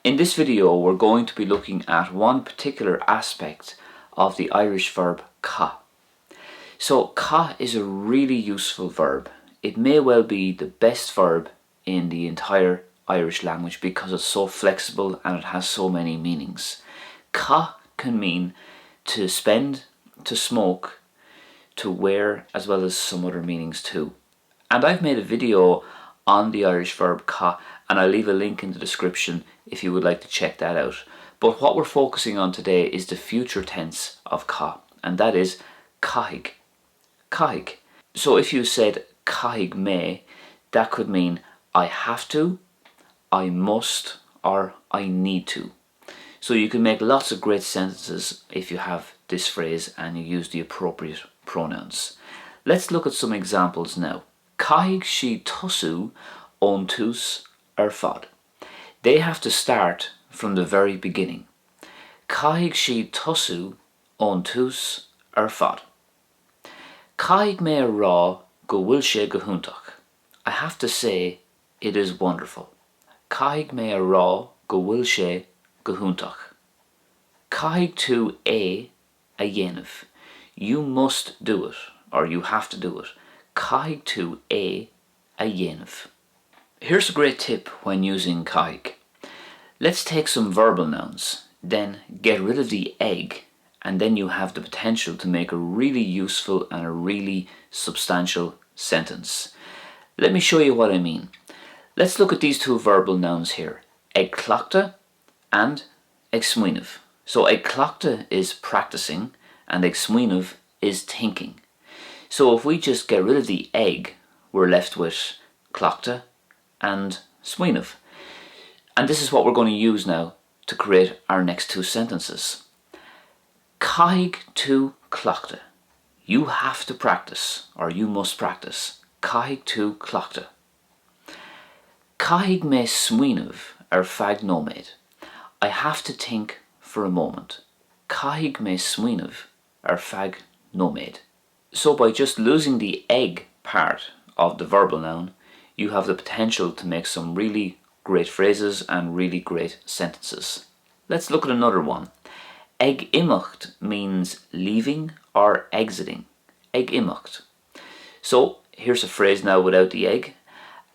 In this video we're going to be looking at one particular aspect of the Irish verb ca. So ca is a really useful verb. It may well be the best verb in the entire Irish language because it's so flexible and it has so many meanings. Ca can mean to spend, to smoke, to wear, as well as some other meanings too. And I've made a video on the Irish verb ca, and I'll leave a link in the description if you would like to check that out. But what we're focusing on today is the future tense of ca, and that is kaik. Kaik. So if you said kaik me, that could mean I have to, I must, or I need to. So you can make lots of great sentences if you have this phrase and you use the appropriate pronouns. Let's look at some examples now. Caith she tosu on tús ar fad. They have to start from the very beginning. Caith she tosu on tús ar fad. Caith me rá go bhfuil sé go húntach. I have to say it is wonderful. Caith me rá go bhfuil sé go húntach. Caith tú a dhéanamh. You must do it, or you have to do it. Caith tú a dhéanamh. Here's a great tip when using kaik. Let's take some verbal nouns, then get rid of the egg, and then you have the potential to make a really useful and a really substantial sentence. Let me show you what I mean. Let's look at these two verbal nouns here. Ag clachta and ag smuoineamh. So ag clachta is practicing and ag smuoineamh is thinking. So if we just get rid of the egg, we're left with clachta and smuoineamh. And this is what we're going to use now to create our next two sentences. Caith tú clachta. You have to practice, or you must practice. Caith tú clachta. Caith me smuoineamh ar feadh nóiméad. I have to think for a moment. Caith me smuoineamh ar feadh nóiméad. So by just losing the egg part of the verbal noun, you have the potential to make some really great phrases and really great sentences. Let's look at another one. Ag imeacht means leaving or exiting. Ag imeacht. So here's a phrase now without the egg.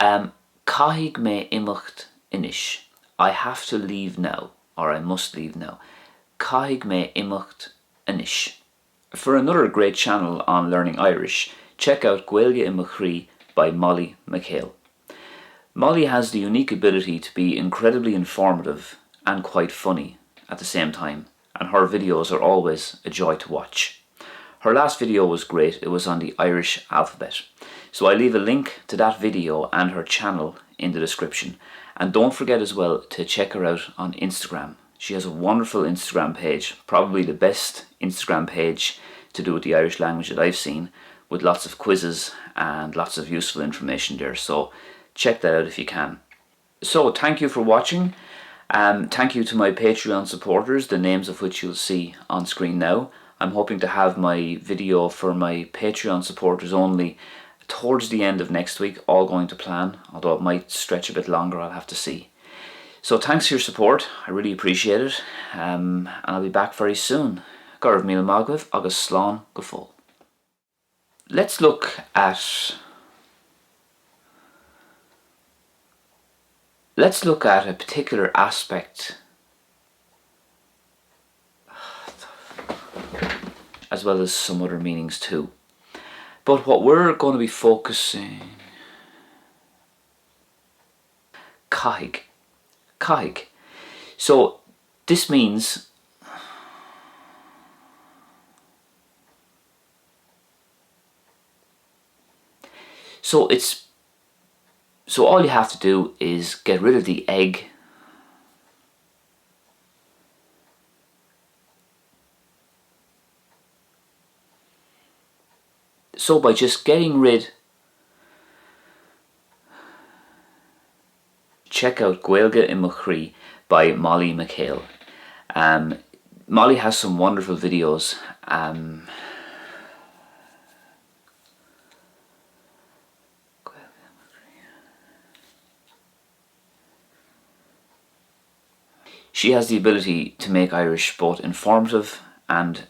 Caith me imeacht inis. I have to leave now, or I must leave now. Caith me imeacht inis. For another great channel on learning Irish, check out Gaeilge in Machrí by Molly McHale. Molly has the unique ability to be incredibly informative and quite funny at the same time, and her videos are always a joy to watch. Her last video was great. It was on the Irish alphabet. So I leave a link to that video and her channel in the description. And don't forget as well to check her out on Instagram. She has a wonderful Instagram page, probably the best Instagram page to do with the Irish language that I've seen, with lots of quizzes and lots of useful information there. So check that out if you can. So thank you for watching. Thank you to my Patreon supporters, the names of which you'll see on screen now. I'm hoping to have my video for my Patreon supporters only towards the end of next week, all going to plan, although it might stretch a bit longer, I'll have to see. So thanks for your support, I really appreciate it, and I'll be back very soon. Garbh míle magadh agus slán go fóill. Let's look at a particular aspect as well as some other meanings too. But what we're going to be focusing... kaik. Kaik. So this means so all you have to do is get rid of the egg so by just getting rid, check out Gaeilge in Machrí by Molly McHale. Molly has some wonderful videos. She has the ability to make Irish both informative and